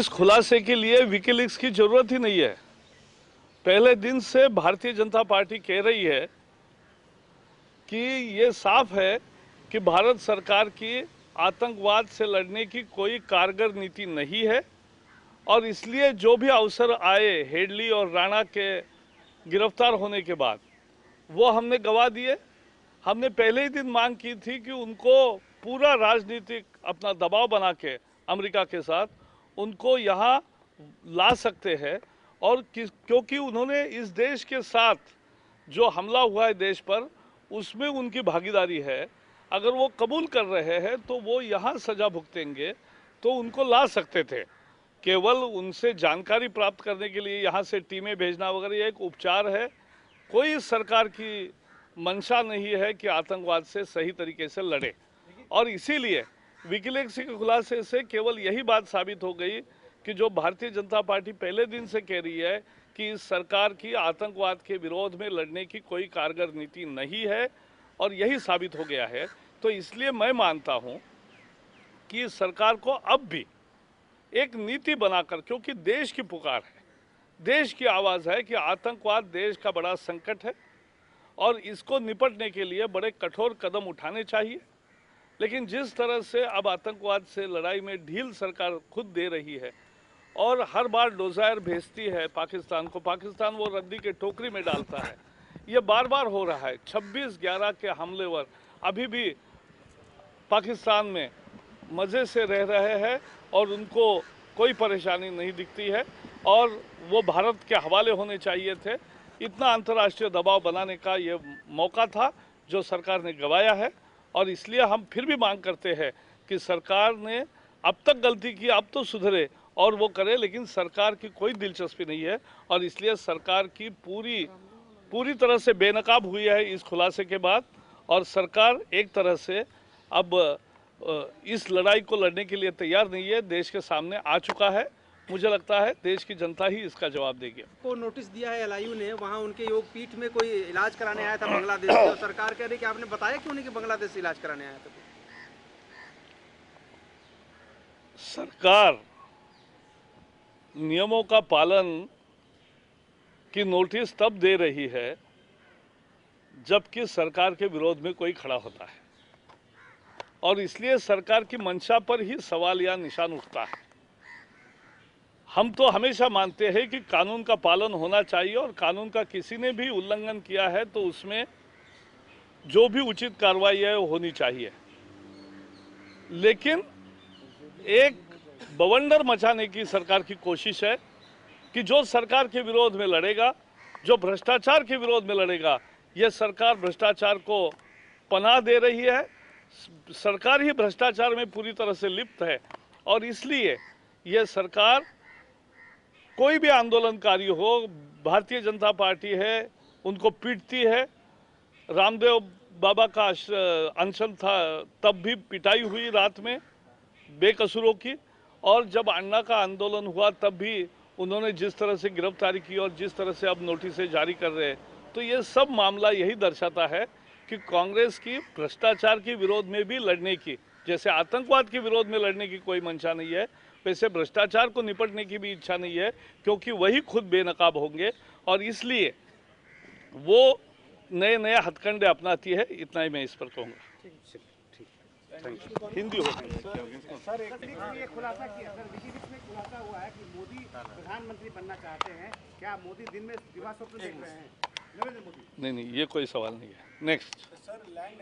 इस खुलासे के लिए विकीलीक्स की जरूरत ही नहीं है। पहले दिन से भारतीय जनता पार्टी कह रही है कि ये साफ है कि भारत सरकार की आतंकवाद से लड़ने की कोई कारगर नीति नहीं है और इसलिए जो भी अवसर आए हेडली और राणा के गिरफ्तार होने के बाद वो हमने गवा दिए। हमने पहले ही दिन मांग की थी कि उनको पूरा राजनीतिक अपना दबाव बना के अमेरिका के साथ उनको यहाँ ला सकते हैं और क्योंकि उन्होंने इस देश के साथ जो हमला हुआ है देश पर उसमें उनकी भागीदारी है। अगर वो कबूल कर रहे हैं तो वो यहाँ सजा भुगतेंगे तो उनको ला सकते थे। केवल उनसे जानकारी प्राप्त करने के लिए यहाँ से टीमें भेजना वगैरह ये एक उपचार है। कोई सरकार की मंशा नहीं है कि आतंकवाद से सही तरीके से लड़े और इसीलिए विकीलीक्स के खुलासे से केवल यही बात साबित हो गई कि जो भारतीय जनता पार्टी पहले दिन से कह रही है कि इस सरकार की आतंकवाद के विरोध में लड़ने की कोई कारगर नीति नहीं है और यही साबित हो गया है। तो इसलिए मैं मानता हूं कि सरकार को अब भी एक नीति बनाकर, क्योंकि देश की पुकार है, देश की आवाज़ है कि आतंकवाद देश का बड़ा संकट है और इसको निपटने के लिए बड़े कठोर कदम उठाने चाहिए। लेकिन जिस तरह से अब आतंकवाद से लड़ाई में ढील सरकार खुद दे रही है और हर बार डोज़ायर भेजती है पाकिस्तान को, पाकिस्तान वो रद्दी के टोकरी में डालता है, ये बार बार हो रहा है। 26/11 के हमलेवर अभी भी पाकिस्तान में मज़े से रह रहे हैं और उनको कोई परेशानी नहीं दिखती है और वो भारत के हवाले होने चाहिए थे। इतना अंतर्राष्ट्रीय दबाव बनाने का ये मौका था जो सरकार ने गंवाया है और इसलिए हम फिर भी मांग करते हैं कि सरकार ने अब तक गलती की, अब तो सुधरे और वो करे, लेकिन सरकार की कोई दिलचस्पी नहीं है और इसलिए सरकार की पूरी तरह से बेनकाब हुई है इस खुलासे के बाद और सरकार एक तरह से अब इस लड़ाई को लड़ने के लिए तैयार नहीं है, देश के सामने आ चुका है। मुझे लगता है देश की जनता ही इसका जवाब देगी। को नोटिस दिया है एलआईयू ने, वहां उनके योग पीठ में कोई इलाज कराने आया था बांग्लादेश से और सरकार कह रही कि आपने बताया क्यों नहीं कि बांग्लादेश से इलाज कराने आया था। सरकार नियमों का पालन की नोटिस तब दे रही है जबकि सरकार के विरोध में कोई खड़ा होता है और इसलिए सरकार की मंशा पर ही सवाल या निशान उठता है। हम तो हमेशा मानते हैं कि कानून का पालन होना चाहिए और कानून का किसी ने भी उल्लंघन किया है तो उसमें जो भी उचित कार्रवाई है वो होनी चाहिए। लेकिन एक बवंडर मचाने की सरकार की कोशिश है कि जो सरकार के विरोध में लड़ेगा, जो भ्रष्टाचार के विरोध में लड़ेगा, यह सरकार भ्रष्टाचार को पनाह दे रही है। सरकार ही भ्रष्टाचार में पूरी तरह से लिप्त है और इसलिए यह सरकार कोई भी आंदोलनकारी हो, भारतीय जनता पार्टी है, उनको पीटती है। रामदेव बाबा का अनशन था तब भी पिटाई हुई रात में बेकसूरों की और जब अन्ना का आंदोलन हुआ तब भी उन्होंने जिस तरह से गिरफ्तारी की और जिस तरह से अब नोटिस जारी कर रहे हैं, तो ये सब मामला यही दर्शाता है कि कांग्रेस की भ्रष्टाचार के विरोध में भी लड़ने की, जैसे आतंकवाद के विरोध में लड़ने की कोई मंशा नहीं है, वैसे भ्रष्टाचार को निपटने की भी इच्छा नहीं है, क्योंकि वही खुद बेनकाब होंगे और इसलिए वो नए नए हथकंडे अपनाती है। इतना ही मैं इस पर कहूँगा। हिंदी हो सर, ये खुलासा किया सर, विकीलीक्स में खुलासा हुआ है कि मोदी प्रधानमंत्री बनना चाहते हैं। क्या मोदी दिन में दिवा स्वप्न देख रहे हैं नरेंद्र मोदी? नहीं, ये कोई सवाल नहीं है। नेक्स्ट। Sir, land